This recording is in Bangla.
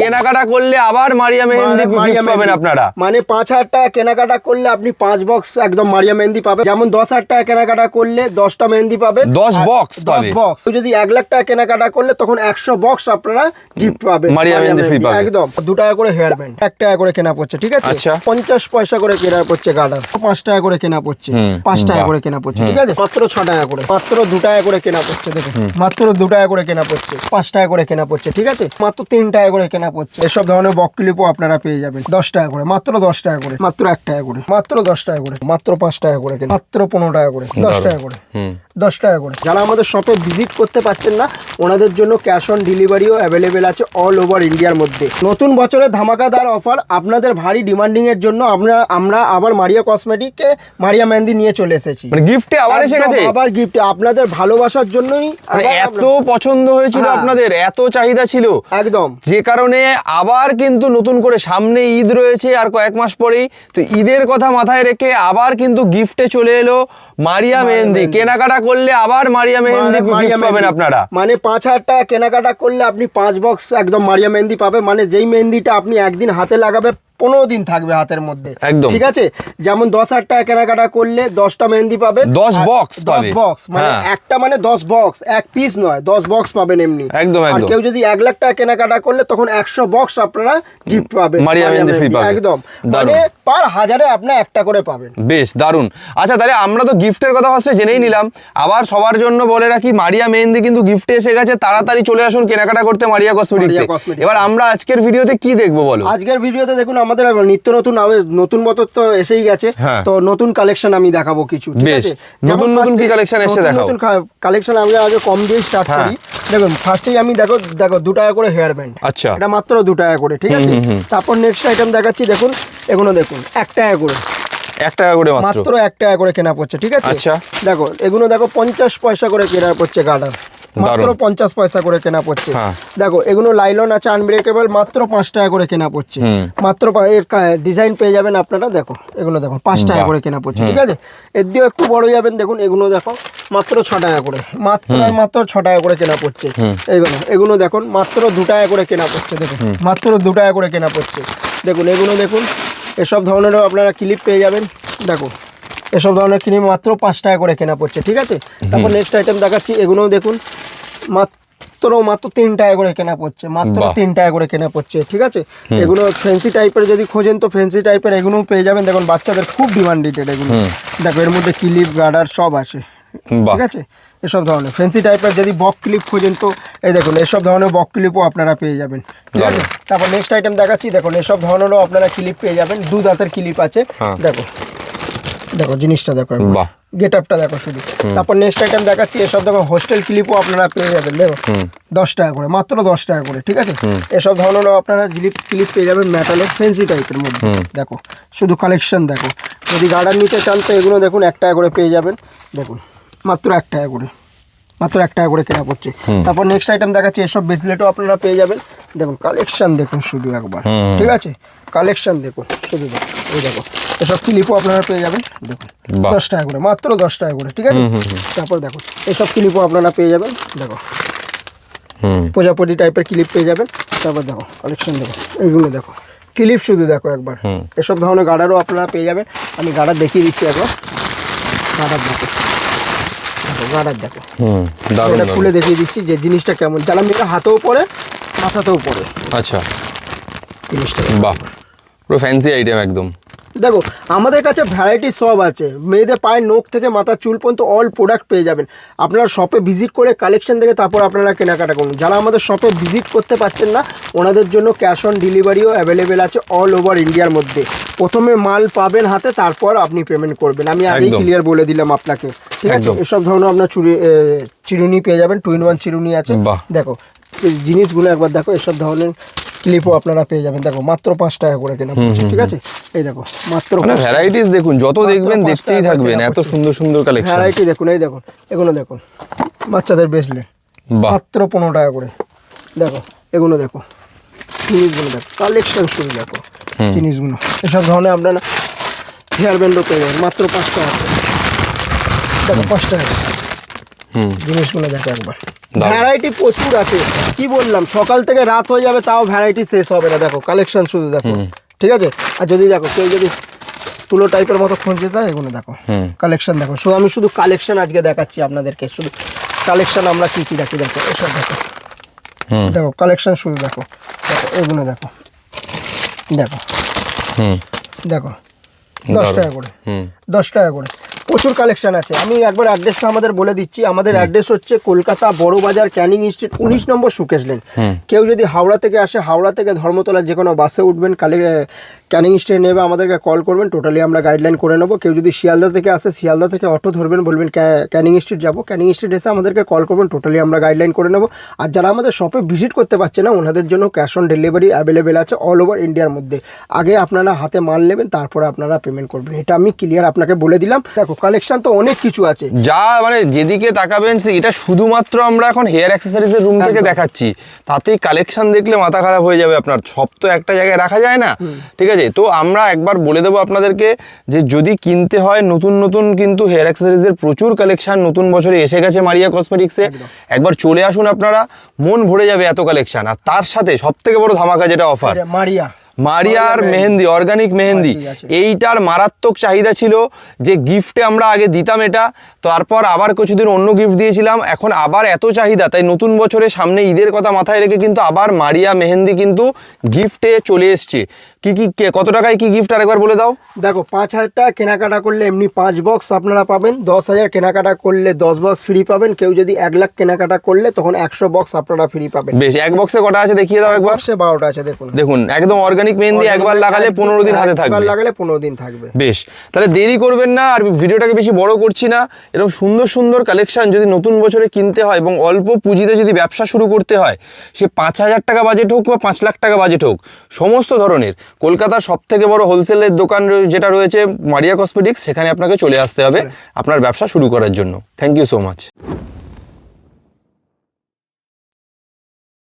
কেনাকাটা করলে আবার মারিয়া মেহেন্দি গিফট পাবেন আপনারা। মানে 5,000 টাকা কেনাকাটা করলে আপনি 5 বক্স একদম মারিয়া মেহেন্দি পাবেন। যেমন 10,000 টাকা কেনাকাটা করলে 10টা মেহেন্দি পাবেন, 10 বক্স পাবে। 10 বক্স। যদি 1 লাখ টাকা কেনাকাটা করলে তখন 100 বক্স আপনারা গিফট পাবেন মারিয়া মেহেন্দি ফ্রি পাবেন একদম। 2 টাকা করে হেয়ার ব্যান্ড, 1 টাকা করে কেনা পড়ছে, ঠিক আছে? আচ্ছা। 50 পয়সা করে কেনা পড়ছে গার্ডার, 5 টাকা করে কেনা পড়ছে, 5 টাকা করে কেনা পড়ছে, ঠিক আছে? মাত্র 6 টাকা করে, মাত্র 2 টাকা করে কেনা পড়ছে। দেখুন মাত্র 2 টাকা করে কেনা পড়ছে, 5 টাকা করে কেনা পড়ছে, ঠিক আছে? মাত্র 3 টাকা করে কেনা পড়ছে। এসব ধরনের বক ক্লিপও আপনারা পেয়ে যাবেন 10 টাকা করে, মাত্র 10 টাকা করে, মাত্র 1 টাকা করে, মাত্র 10 টাকা করে, মাত্র 5 টাকা করে, মাত্র 15 টাকা করে, 10 টাকা করে, 10 টাকা করে। যারা আমাদের শপে ভিজিট করতে পারছেন না ওনাদের জন্য ক্যাশ অন ডেলিভারিও অ্যাভেলেবেল আছে অল ওভার ইন্ডিয়ার মধ্যে। নতুন বছরের ধামাকাদার অফার আপনাদের ভারী ডিমান্ডিং এর জন্য আমরা আবার মারিয়া কসমেটিকে মারিয়া মেহেন্দি নিয়ে চলে এসেছি। মানে গিফটে আবার এসে গেছে, আবার গিফটে আপনাদের ভালোবাসার জন্যই। এত পছন্দ হয়েছিল আপনাদের, এত চাহিদা ছিল একদম, যে কারণে আবার কিন্তু নতুন করে সামনে ঈদ রয়েছে আর কয়েক মাস পরেই, তো ঈদের কথা মাথায় রেখে আবার কিন্তু গিফটে চলে এলো মারিয়া মেহেন্দি। কেনাকাটা করলে আবার মারিয়া মেহেন্দি গিফট পাবেন আপনারা। মানে 5,000 টাকা কেনাকাটা করলে আপনি 5 বক্স একদম মারিয়া মেহেন্দি পাবে। মানে যেই মেহেন্দিটা আপনি একদিন হাতে লাগাবে 15 দিন থাকবে হাতের মধ্যে একদম, ঠিক আছে? যেমন 10,000 টাকা কেনাকাটা করলে 10টা মেহেন্দি পাবেন, 10 বক্স 10 বক্স মানে একটা মানে 10 বক্স, এক পিস নয় 10 বক্স পাবেন এমনি একদম। আর কেউ যদি 1 লাখ টাকা কেনাকাটা করলে তখন 100 বক্স আপনারা গিফট পাবেন মারিয়া মেহেন্দি ফ্রি পাবেন একদম। মানে পার হাজারে আপনি একটা করে পাবেন। বেশ দারুন। আচ্ছা তাহলে আমরা তো গিফটের কথা ফার্স্টে জেনেই নিলাম, আবার সবার জন্য বলে রাখি মারিয়া মেহেন্দি কিন্তু গিফটে এসে গেছে, তাড়াতাড়ি চলে আসুন কেনাকাটা করতে মারিয়া কসমেটিক্সে। এবার আমরা আজকের ভিডিওতে কি দেখবো বলো? আজকের ভিডিওতে দেখুন আমাদের নিত্য নতুন বছর তো এসেই গেছে, তো নতুন কালেকশন আমি দেখাবো কিছু, ঠিক আছে? নতুন নতুন কি কালেকশন এসেছে দেখাও। নতুন কালেকশন আমি আগে কম দিয়ে স্টার্ট করি। দেখুন ফার্স্টেই আমি দেখো 2 টাকা করে হেয়ার ব্যান্ড, আচ্ছা এটা মাত্র 2 টাকা করে, ঠিক আছে? তারপর নেক্সট আইটেম দেখাচ্ছি, দেখুন এগুলো দেখুন 1 টাকা করে, 1 টাকা করে মাত্র 1 টাকা করে কেনা পড়ছে, ঠিক আছে? আচ্ছা দেখো এগুলো দেখো 50 পয়সা করে কেনা পড়ছে গার্ডার, মাত্র 50 পয়সা করে কেনা পড়ছে। দেখো এগুলো লাইলন আছে আনব্রেকেবল, মাত্র 5 টাকা করে কেনা পড়ছে, মাত্র এর ডিজাইন পেয়ে যাবেন আপনারা। দেখো এগুলো দেখো 5 টাকা করে কেনা পড়ছে, ঠিক আছে? এর দিয়েও একটু বড় যাবেন, দেখুন এগুলো দেখো মাত্র 6 টাকা করে, মাত্র 6 টাকা করে কেনা পড়ছে। এগুলো দেখুন মাত্র 2 টাকা করে কেনা পড়ছে, দেখুন মাত্র 2 টাকা করে কেনা পড়ছে। দেখুন এগুলো দেখুন এসব ধরনেরও আপনারা ক্লিপ পেয়ে যাবেন। দেখো এসব ধরনের ক্লিপ মাত্র 5 টাকা করে কেনা পড়ছে, ঠিক আছে? তারপর নেক্সট আইটেম দেখাচ্ছি, এগুলোও দেখুন মাত্র 3 টাকা করে কেনা পড়ছে, মাত্র 3 টাকা করে কেনা পড়ছে, ঠিক আছে? এগুলো ফ্যান্সি টাইপের যদি খোঁজেন তো ফ্যান্সি টাইপের এগুলোও পেয়ে যাবেন। দেখুন বাচ্চাদের খুব ডিমান্ডেড এগুলো। দেখো এর মধ্যে ক্লিপ গার্ডার সব আছে, ঠিক আছে? এসব ধরনের ফ্যান্সি টাইপের যদি বক ক্লিপ খোঁজেন তো এই দেখুন এসব ধরনের বক ক্লিপও আপনারা পেয়ে যাবেন, ঠিক আছে? তারপর নেক্সট আইটেম দেখাচ্ছি, দেখুন এসব ধরনেরও আপনারা ক্লিপ পেয়ে যাবেন, 2 দাঁতের ক্লিপ আছে। দেখো জিনিসটা দেখো, গেট আপটা দেখো শুধু। তারপর নেক্সট আইটেম দেখাচ্ছি, এসব দেখো হোস্টেল ক্লিপও আপনারা পেয়ে যাবেন। দেখো 10 টাকা করে, মাত্র 10 টাকা করে, ঠিক আছে? এসব ধরনেরও আপনারা ক্লিপ পেয়ে যাবেন মেটালের ফ্যান্সি টাইপের মধ্যে। দেখো শুধু কালেকশন দেখো, যদি গার্ডার নিতে চান তো এগুলো দেখুন 1 টাকা করে পেয়ে যাবেন। দেখুন মাত্র 1 টাকা করে, মাত্র 1 টাকা করে কেনা পড়ছে। তারপর নেক্সট আইটেম দেখাচ্ছি, এসব ব্রেসলেটও আপনারা পেয়ে যাবেন। দেখুন কালেকশন দেখুন শুধু একবার, ঠিক আছে? কালেকশন দেখুন শুধু, দেখুন এই দেখো এসব ক্লিপও আপনারা পেয়ে যাবেন। দেখুন 10 টাকা করে, মাত্র 10 টাকা করে, ঠিক আছে? তারপর দেখুন এসব ক্লিপও আপনারা পেয়ে যাবেন। দেখো প্রজাপতি টাইপের ক্লিপ পেয়ে যাবেন। তারপর দেখো কালেকশন দেখো, এইগুলো দেখো ক্লিপ শুধু দেখো একবার। এসব ধরনের গার্ডারও আপনারা পেয়ে যাবেন। আমি গার্ডার দেখিয়ে দিচ্ছি একবার, গার্ডার দেখো, গার্ডার দেখো, এটা খুলে দেখিয়ে দিচ্ছি যে জিনিসটা কেমন। যারা মেয়েরা হাতেও পরে মাথাতেও পরে। আচ্ছা জিনিসটা বাহ, পুরো ফ্যান্সি আইটেম একদম। দেখো আমাদের কাছে ভ্যারাইটি সব আছে, মেয়েদের পায়ের নখ থেকে মাথার চুল পর্যন্ত অল প্রোডাক্ট পেয়ে যাবেন। আপনারা শপে ভিজিট করে কালেকশন দেখে তারপর আপনারা কেনাকাটা করুন। যারা আমাদের শপে ভিজিট করতে পারছেন না ওনাদের জন্য ক্যাশ অন ডেলিভারিও অ্যাভেলেবেল আছে অল ওভার ইন্ডিয়ার মধ্যে। প্রথমে মাল পাবেন হাতে, তারপর আপনি পেমেন্ট করবেন। আমি আগেই ক্লিয়ার বলে দিলাম আপনাকে, ঠিক আছে? এসব ধরনের আপনার চিরুনি পেয়ে যাবেন, 2-in-1 চিরুনি আছে। দেখো জিনিসগুলো একবার দেখো, এসব ধরনের ক্লিপও আপনারা পেয়ে যাবেন। দেখো মাত্র 5 টাকা করে কেনা পড়ছে, ঠিক আছে? এই দেখো মাত্র ভ্যারাইটিস দেখুন, যত দেখবেন দেখতেই থাকবেন, এত সুন্দর সুন্দর কালেকশন। ভ্যারাইটি দেখুন, এই দেখুন এগুলো দেখুন বাচ্চাদের ব্রেসলেট মাত্র 15 টাকা করে। দেখো এগুলো দেখো জিনিসগুলো দেখো, কালেকশন শুরু দেখো জিনিসগুলো। এসব ধরনের আপনারা হেয়ার ব্যান্ডও পেয়ে যাবেন মাত্র 5 টাকা করে। দেখো 5 টাকা জিনিসগুলো দেখো একবার, ভ্যারাইটি প্রচুর আছে, কি বললাম সকাল থেকে রাত হয়ে যাবে তাও ভ্যারাইটি শেষ হবে না। দেখো কালেকশন শুধু দেখো, ঠিক আছে। আর যদি দেখো কেউ যদি তুলো টাইপের মতো খুঁজতে চায়, এগুলো দেখো কালেকশন দেখো। সো আমি শুধু কালেকশন আজকে দেখাচ্ছি আপনাদেরকে, শুধু কালেকশন আমরা কি কি রাখি দেখো, এসব দেখো, দেখো কালেকশন শুধু দেখো, দেখো এগুলো দেখো, দেখো দেখো 10 টাকা করে, 10 টাকা করে প্রচুর কালেকশন আছে। আমি একবার অ্যাড্রেসটা আমাদের বলে দিচ্ছি। আমাদের অ্যাড্রেস হচ্ছে কলকাতা বড়বাজার ক্যানিং স্ট্রিট 19 নম্বর সুকেশ লেন। কেউ যদি হাওড়া থেকে আসে, হাওড়া থেকে ধর্মতলা যে কোনো বাসে উঠবেন, ক্যানিং স্ট্রিট নেবে, আমাদেরকে কল করবেন, টোটালি আমরা গাইডলাইন করে নেবো। কেউ যদি শিয়ালদা থেকে আসে, শিয়ালদা থেকে অটো ধরবেন, বলবেন ক্যানিং স্ট্রিট যাবো, ক্যানিং স্ট্রিট এসে আমাদেরকে কল করবেন, টোটালি আমরা গাইডলাইন করে নেবো। আর যারা আমাদের শপে ভিজিট করতে পারছে না, ওনাদের জন্য ক্যাশ অন ডেলিভারি অ্যাভেলেবেল আছে অল ওভার ইন্ডিয়ার মধ্যে। আগে আপনারা হাতে মাল নেবেন, তারপরে আপনারা পেমেন্ট করবেন, এটা আমি ক্লিয়ার আপনাকে বলে দিলাম। দেখো কালেকশন তো অনেক কিছু আছে, যা মানে যেদিকে তাকাবেন এটা শুধুমাত্র আমরা এখন হেয়ার অ্যাক্সেসরিজের রুম থেকে দেখাচ্ছি, তাতেই কালেকশন দেখলে মাথা খারাপ হয়ে যাবে আপনার। সব তো একটা জায়গায় রাখা যায় না, ঠিক আছে। তো আমরা একবার বলে দেবো আপনাদেরকে যে যদি কিনতে হয়, নতুন নতুন কিন্তু হেয়ার অ্যাক্সেসরিজের প্রচুর কালেকশন নতুন বছরে এসে গেছে মারিয়া কসমেটিক্সে। একবার চলে আসুন, আপনারা মন ভরে যাবে এত কালেকশন। আর তার সাথে সব থেকে বড় ধামাকা যেটা অফার, মারিয়ার মেহেন্দি, অর্গানিক মেহেন্দি, এইটার মারাত্মক চাহিদা ছিল যে গিফটে আমরা আগে দিতাম এটা, তারপর আবার কিছুদিন অন্য গিফট দিয়েছিলাম, এখন আবার এত চাহিদা, তাই নতুন বছরে সামনে ঈদের কথা মাথায় রেখে কিন্তু আবার মারিয়া মেহেন্দি কিন্তু গিফটে চলে এসছে। কি কি কত টাকায় কি গিফট আরেকবার বলে দাও। দেখো 5,000 টাকা কেনাকাটা করলে এমনি 5 বক্স আপনারা পাবেন, 10,000 কেনাকাটা করলে 10 বক্স ফ্রি পাবেন, কেউ যদি 1 লাখ কেনাকাটা করলে তখন 100 বক্স আপনারা ফ্রি পাবেন। বেশ, এক বক্সে কটা আছে দেখিয়ে দাও একবার। 12টা আছে, দেখুন দেখুন একদম অর্গানিক মেহেন্দি, একবার লাগালে 15 দিন হাতে থাকবে, একবার লাগালে 15 দিন থাকবে। বেশ, তাহলে দেরি করবেন না, আর ভিডিওটাকে বেশি বড় করছি না। এরকম সুন্দর সুন্দর কালেকশন যদি নতুন বছরে কিনতে হয় এবং অল্প পুঁজিতে যদি ব্যবসা শুরু করতে হয়, সে 5,000 টাকা বাজেট হোক বা 5 লাখ টাকা বাজেট হোক, সমস্ত ধরনের কলকাতার সবথেকে বড় হোলসেলের দোকান যেটা রয়েছে মারিয়া কসমেটিক্স, সেখানে আপনাকে চলে আসতে হবে আপনার ব্যবসা শুরু করার জন্য। Thank you so much.